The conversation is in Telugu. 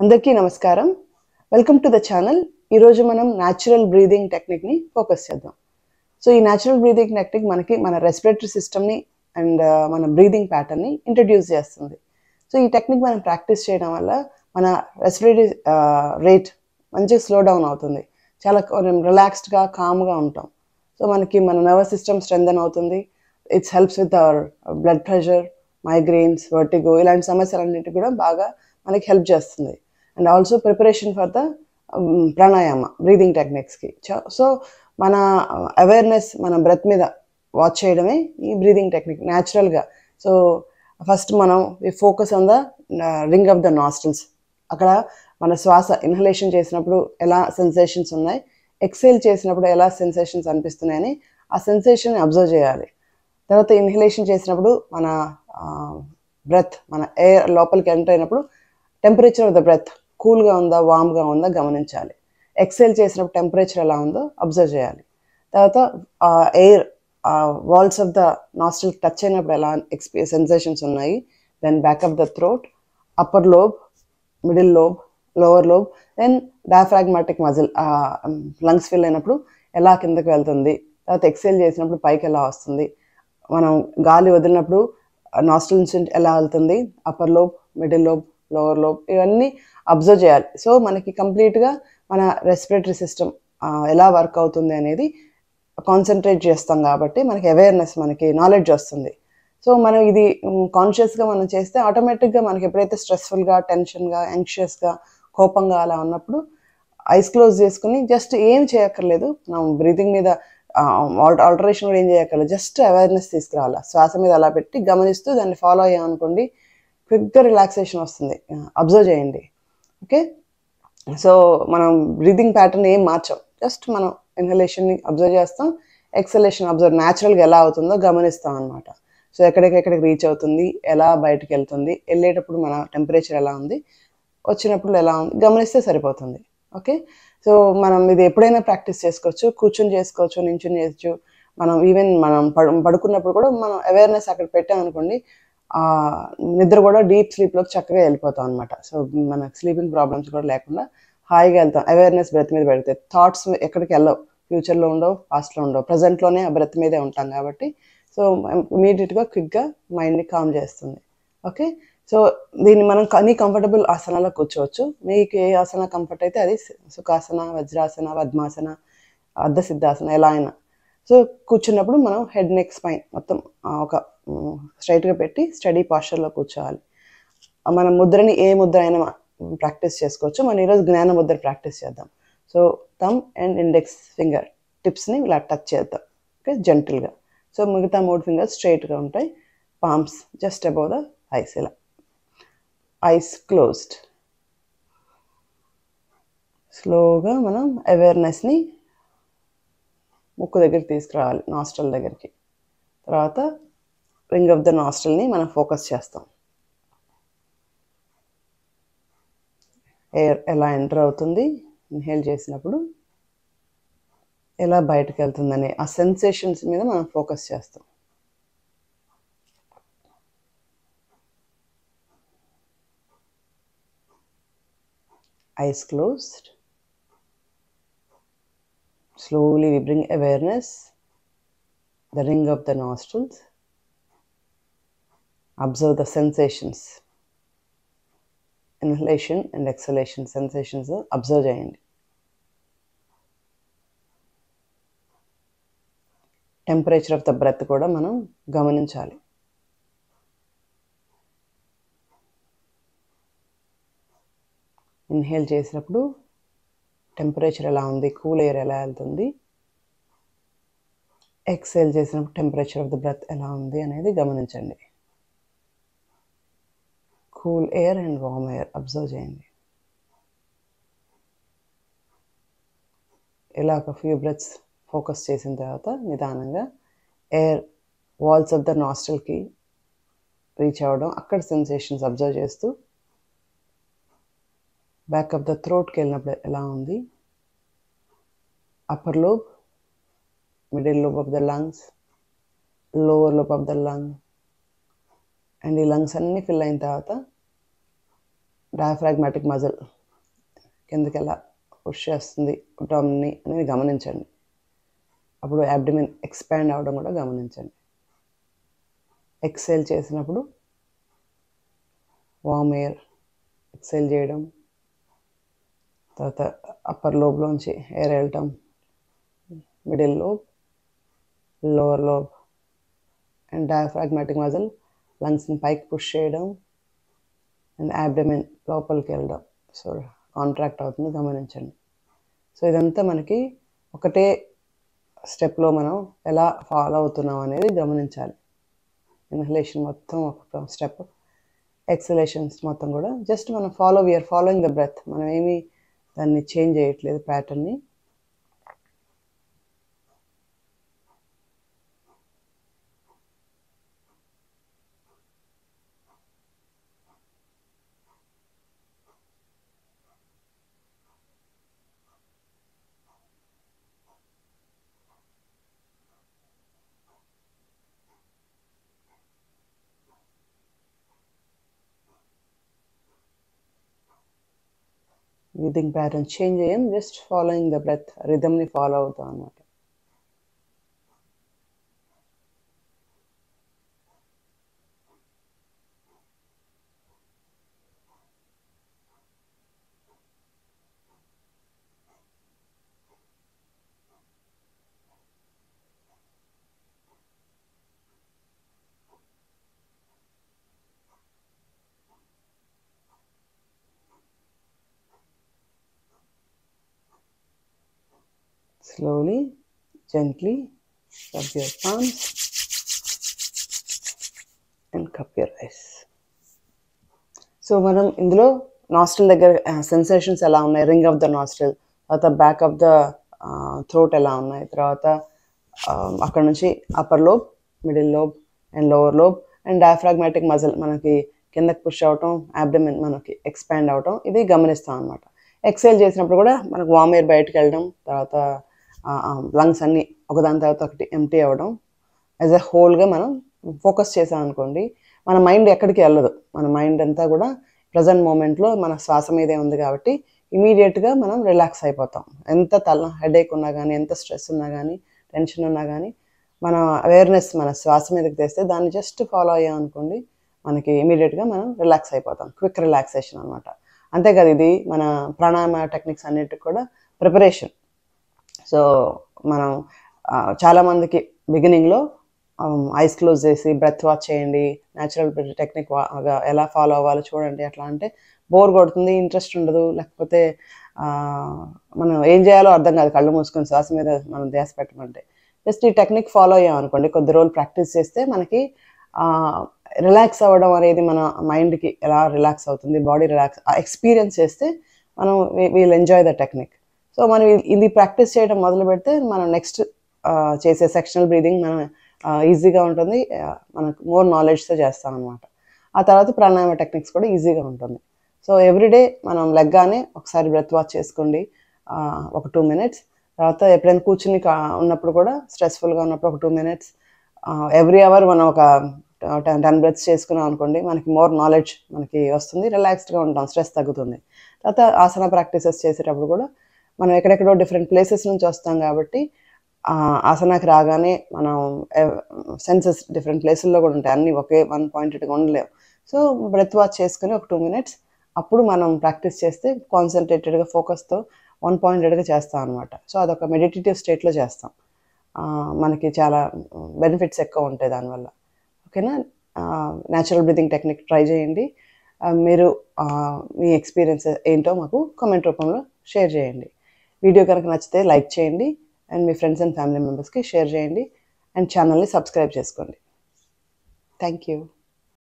అందరికీ నమస్కారం. Welcome to the channel. ఈరోజు మనం న్యాచురల్ బ్రీదింగ్ టెక్నిక్ని ఫోకస్ చేద్దాం. సో ఈ న్యాచురల్ బ్రీదింగ్ టెక్నిక్ మనకి మన రెస్పిరేటరీ సిస్టమ్ని అండ్ మన బ్రీదింగ్ ప్యాటర్న్ని ఇంట్రడ్యూస్ చేస్తుంది. సో ఈ టెక్నిక్ మనం ప్రాక్టీస్ చేయడం వల్ల మన రెస్పిరేటరీ రేట్ మంచిగా స్లో డౌన్ అవుతుంది. చాలా రిలాక్స్డ్గా కామ్గా ఉంటాం. సో మనకి మన నర్వస్ సిస్టమ్ స్ట్రెంథెన్ అవుతుంది. It's helps with our blood pressure, migraines, vertigo ఇలాంటి సమస్యలన్నిటికీ కూడా బాగా మనకి హెల్ప్ చేస్తుంది. And also preparation for the pranayama breathing టెక్నిక్స్కి. సో మన అవేర్నెస్ మన బ్రెత్ మీద వాచ్ చేయడమే ఈ బ్రీదింగ్ టెక్నిక్ న్యాచురల్గా. సో ఫస్ట్ మనం focus on the ring of the nostrils. అక్కడ మన శ్వాస ఇన్హలేషన్ చేసినప్పుడు ఎలా సెన్సేషన్స్ ఉన్నాయి, ఎక్సేల్ చేసినప్పుడు ఎలా సెన్సేషన్స్ అనిపిస్తున్నాయని ఆ సెన్సేషన్ అబ్జర్వ్ చేయాలి. తర్వాత ఇన్హలేషన్ చేసినప్పుడు మన బ్రెత్, మన ఎయిర్ లోపలికి ఎంటర్ అయినప్పుడు టెంపరేచర్ ఆఫ్ ద బ్రెత్ కూల్గా ఉందా వామ్గా ఉందా గమనించాలి. ఎక్సేల్ చేసినప్పుడు టెంపరేచర్ ఎలా ఉందో అబ్జర్వ్ చేయాలి. తర్వాత air walls of the nostril touch అయినప్పుడు ఎలా సెన్సేషన్స్ ఉన్నాయి. Then back of the throat, upper lobe, middle lobe, lower lobe, then diaphragmatic muscle lungs fill అయినప్పుడు ఎలా కిందకి వెళ్తుంది. తర్వాత ఎక్సేల్ చేసినప్పుడు పైకి ఎలా వస్తుంది. మనం గాలి వదిలినప్పుడు నాస్ట్రిల్ నుంచి ఎలా వెళ్తుంది, upper lobe, middle lobe, lower lobe, ఇవన్నీ అబ్జర్వ్ చేయాలి. సో మనకి కంప్లీట్గా మన రెస్పిరేటరీ సిస్టమ్ ఎలా వర్క్ అవుతుంది అనేది కాన్సన్ట్రేట్ చేస్తాం కాబట్టి మనకి అవేర్నెస్, మనకి నాలెడ్జ్ వస్తుంది. సో మనం ఇది కాన్షియస్గా మనం చేస్తే ఆటోమేటిక్గా మనకి ఎప్పుడైతే స్ట్రెస్ఫుల్గా, టెన్షన్గా, యాంగ్షియస్గా, కోపంగా అలా ఉన్నప్పుడు ఐస్ క్లోజ్ చేసుకుని జస్ట్ ఏం చేయక్కర్లేదు. మనం బ్రీతింగ్ మీద ఆల్టరేషన్ కూడా ఏం చేయక్కర్లేదు. జస్ట్ అవేర్నెస్ తీసుకురావాలి. శ్వాస మీద అలా పెట్టి గమనిస్తూ దాన్ని ఫాలో అయ్యామనుకోండి, క్విక్గా రిలాక్సేషన్ వస్తుంది. అబ్జర్వ్ చేయండి. ఓకే. సో మనం బ్రీదింగ్ ప్యాటర్న్ ఏం మార్చాం, జస్ట్ మనం ఇన్హలేషన్ని అబ్జర్వ్ చేస్తాం, ఎక్సలేషన్ అబ్జర్వ్ న్యాచురల్గా ఎలా అవుతుందో గమనిస్తాం అనమాట. సో ఎక్కడికి రీచ్ అవుతుంది, ఎలా బయటకు వెళ్తుంది, వెళ్ళేటప్పుడు మన టెంపరేచర్ ఎలా ఉంది, వచ్చినప్పుడు ఎలా ఉంది గమనిస్తే సరిపోతుంది. ఓకే. సో మనం ఇది ఎప్పుడైనా ప్రాక్టీస్ చేసుకోవచ్చు, కూర్చొని చేసుకోవచ్చు, నించుని చేయొచ్చు. మనం ఈవెన్ మనం పడుకున్నప్పుడు కూడా మనం అవేర్నెస్ అక్కడ పెట్టామనుకోండి, నిద్ర కూడా డీప్ స్లీప్లోకి చక్కగా వెళ్ళిపోతాం అనమాట. సో మనకు స్లీపింగ్ ప్రాబ్లమ్స్ కూడా లేకుండా హాయిగా వెళ్తాం. అవేర్నెస్ బ్రెత్ మీద పెడితే థాట్స్ ఎక్కడికి వెళ్ళవు, ఫ్యూచర్లో ఉండవు, పాస్ట్లో ఉండవు, ప్రజెంట్లోనే ఆ బ్రెత్ మీదే ఉంటాం కాబట్టి సో ఇమీడియట్గా క్విక్గా మైండ్ని కామ్ చేస్తుంది. ఓకే. సో దీన్ని మనం అన్ని కంఫర్టబుల్ ఆసనాలో కూర్చోవచ్చు. మీకు ఏ ఆసన కంఫర్ట్ అయితే అది, సుఖాసన, వజ్రాసన, పద్మాసన, అర్ధ సిద్ధాసన, ఎలా అయినా. సో కూర్చున్నప్పుడు మనం హెడ్, నెక్, స్పైన్ మొత్తం ఒక స్ట్రైట్గా పెట్టి స్టడీ పాస్చర్లో కూర్చోవాలి. మన ముద్రని ఏ ముద్ర అయినా ప్రాక్టీస్ చేసుకోవచ్చు. మనం ఈరోజు జ్ఞాన ముద్ర ప్రాక్టీస్ చేద్దాం. So thumb and index finger టిప్స్ని ఇలా టచ్ చేద్దాం. ఓకే, జెంటిల్గా. సో మిగతా 3 ఫింగర్స్ స్ట్రైట్గా ఉంటాయి. Palms just above the ice, ఇలా ఐస్ క్లోజ్డ్. స్లోగా మనం అవేర్నెస్ని ముక్కు దగ్గరికి తీసుకురావాలి, నాస్ట్రల్ దగ్గరికి. తర్వాత రింగ్ ఆఫ్ ద నాస్ట్రల్ని మనం ఫోకస్ చేస్తాం. ఎయిర్ ఎలా ఎంటర్ అవుతుంది, ఇన్హేల్ చేసినప్పుడు ఎలా బయటకు వెళ్తుందనే ఆ సెన్సేషన్స్ మీద మనం ఫోకస్ చేస్తాం. Eyes closed. Slowly we bring awareness, the ring of the nostrils. Observe the sensations. Inhalation and exhalation sensations observe cheyandi. Temperature of the breath kuda manam gamaninchali. Inhale చేసినప్పుడు టెంపరేచర్ ఎలా ఉంది, కూల్ ఎయిర్ ఎలా వెళ్తుంది, ఎక్సేల్ చేసినప్పుడు టెంపరేచర్ ఆఫ్ ద బ్రెత్ ఎలా ఉంది అనేది గమనించండి. Cool air and warm air observe చేయండి. ఇలా ఒక ఫ్యూ బ్రెత్స్ ఫోకస్ చేసిన తర్వాత నిదానంగా ఎయిర్ వాల్స్ ఆఫ్ ద నాస్ట్రిల్కి రీచ్ అవ్వడం, అక్కడ సెన్సేషన్స్ అబ్జర్వ్ చేస్తూ బ్యాక్ ఆఫ్ ద థ్రోట్కి వెళ్ళినప్పుడు ఎలా ఉంది, upper lobe, middle lobe of the lungs, lower lobe of the lung, and ఈ లంగ్స్ అన్నీ ఫిల్ అయిన తర్వాత డయాఫ్రాగ్మాటిక్ మజిల్ కిందకి ఎలా పుష్ చేస్తుంది అబ్డామిన్ని అనేది గమనించండి. అప్పుడు అబ్డమిన్ ఎక్స్పాండ్ అవ్వడం కూడా గమనించండి. ఎక్సేల్ చేసినప్పుడు వామ్ ఎయిర్ ఎక్సేల్ చేయడం, తర్వాత అప్పర్ లోబ్లోంచి ఎయిర్ వెళ్ళటం, middle lobe, lower lobe and diaphragmatic muscle లంగ్స్ని పైకి పుష్ చేయడం అండ్ అబ్డమిన్ లోపలికి వెళ్ళడం. సో కాంట్రాక్ట్ అవుతుంది గమనించండి. సో ఇదంతా మనకి ఒకటే స్టెప్లో మనం ఎలా ఫాలో అవుతున్నాం అనేది గమనించాలి. ఇన్హలేషన్ మొత్తం ఒక స్టెప్, ఎక్సలేషన్స్ మొత్తం కూడా జస్ట్ మనం వీఆర్ ఫాలోయింగ్ ద బ్రెత్. మనం ఏమీ దాన్ని చేంజ్ చేయట్లేదు ప్యాటర్న్ని. బ్రీతింగ్ ప్యాటర్న్ చేంజ్ చేయం, జస్ట్ ఫాలోయింగ్ ద బ్రెత్, రిథమ్ని ఫాలో అవుతాం అన్నమాట. Slowly, gently rub your palms and cup your eyes. So మనం ఇందులో నాస్ట్రిల్ దగ్గర సెన్సేషన్స్ ఎలా ఉన్నాయి, రింగ్ ఆఫ్ ద నాస్ట్రిల్, తర్వాత బ్యాక్ ఆఫ్ ద థ్రోట్ ఎలా ఉన్నాయి, తర్వాత అక్కడ నుంచి upper lobe, middle lobe and lower lobe and diaphragmatic muscle మనకి కిందకి పుష్ అవటం, అబ్డమిన్ మనకి ఎక్స్పాండ్ అవటం, ఇది గమనిస్తాం అనమాట. ఎక్సేల్ చేసినప్పుడు కూడా మనకు వామ్ ఎయిర్ బయటకు వెళ్ళడం, తర్వాత లంగ్స్ అన్నీ ఒకదాని తర్వాత ఒకటి ఎంటీ అవ్వడం. యాజ్ ఎ హోల్గా మనం ఫోకస్ చేసాం అనుకోండి, మన మైండ్ ఎక్కడికి వెళ్ళదు. మన మైండ్ అంతా కూడా ప్రజెంట్ మూమెంట్లో మన శ్వాస మీదే ఉంది కాబట్టి ఇమీడియట్గా మనం రిలాక్స్ అయిపోతాం. ఎంత హెడేక్ ఉన్నా కానీ, ఎంత స్ట్రెస్ ఉన్నా కానీ, టెన్షన్ ఉన్నా కానీ మన అవేర్నెస్ మన శ్వాస మీదకి తెస్తే దాన్ని జస్ట్ ఫాలో అయ్యాం అనుకోండి, మనకి ఇమీడియట్గా మనం రిలాక్స్ అయిపోతాం. క్విక్ రిలాక్సేషన్ అనమాట. అంతేకాదు ఇది మన ప్రాణాయామ టెక్నిక్స్ అన్నిటికి కూడా ప్రిపరేషన్. సో మనం చాలామందికి బిగినింగ్లో ఐస్ క్లోజ్ చేసి బ్రెత్ వాచ్ చేయండి, న్యాచురల్ టెక్నిక్ ఎలా ఫాలో అవ్వాలో చూడండి అట్లా అంటే బోర్ కొడుతుంది, ఇంట్రెస్ట్ ఉండదు, లేకపోతే మనం ఏం చేయాలో అర్థం కాదు. కళ్ళు మూసుకొని శ్వాస మీద మనం ధ్యాస పెట్టమంటే జస్ట్ ఈ టెక్నిక్ ఫాలో అయ్యాం అనుకోండి, కొద్ది రోజులు ప్రాక్టీస్ చేస్తే మనకి రిలాక్స్ అవ్వడం అనేది మన మైండ్కి ఎలా రిలాక్స్ అవుతుంది, బాడీ రిలాక్స్ ఎక్స్పీరియన్స్ చేస్తే మనం we'll enjoy the technique. So మనం ఇది ప్రాక్టీస్ చేయడం మొదలు పెడితే మనం నెక్స్ట్ చేసే సెక్షనల్ బ్రీదింగ్ మనం ఈజీగా ఉంటుంది, మనకు మోర్ నాలెడ్జ్తో చేస్తాం అనమాట. ఆ తర్వాత ప్రాణాయామ టెక్నిక్స్ కూడా ఈజీగా ఉంటుంది. సో ఎవ్రీడే మనం లెగ్గానే ఒకసారి బ్రెత్ వాచ్ చేసుకోండి, ఒక 2 minutes. తర్వాత ఎప్పుడైనా కూర్చుని ఉన్నప్పుడు కూడా స్ట్రెస్ఫుల్గా ఉన్నప్పుడు ఒక 2 minutes. ఎవ్రీ అవర్ మనం ఒక 10 breaths చేసుకున్నాం అనుకోండి, మనకి మోర్ నాలెడ్జ్ మనకి వస్తుంది, రిలాక్స్డ్గా ఉంటాం, స్ట్రెస్ తగ్గుతుంది. తర్వాత ఆసన ప్రాక్టీసెస్ చేసేటప్పుడు కూడా మనం ఎక్కడెక్కడో డిఫరెంట్ ప్లేసెస్ నుంచి వస్తాం కాబట్టి ఆసనాకి రాగానే మనం సెన్సెస్ డిఫరెంట్ ప్లేసుల్లో కూడా ఉంటాయి, అన్నీ ఒకే వన్ పాయింటెడ్గా ఉండలేవు. సో బ్రెత్ వాచ్ చేసుకుని ఒక 2 minutes అప్పుడు మనం ప్రాక్టీస్ చేస్తే కాన్సన్ట్రేటెడ్గా ఫోకస్తో వన్ పాయింటెడ్గా చేస్తాం అనమాట. సో అదొక మెడిటేటివ్ స్టేట్లో చేస్తాం, మనకి చాలా బెనిఫిట్స్ ఎక్కువ ఉంటాయి దానివల్ల. ఓకేనా? న్యాచురల్ బ్రీతింగ్ టెక్నిక్ ట్రై చేయండి. మీరు మీ ఎక్స్పీరియన్స్ ఏంటో మాకు కామెంట్ రూపంలో షేర్ చేయండి. వీడియో కనుక నచ్చితే లైక్ చేయండి and me friends and family మెంబర్స్కి షేర్ చేయండి అండ్ ఛానల్ని సబ్స్క్రైబ్ చేసుకోండి. Thank you.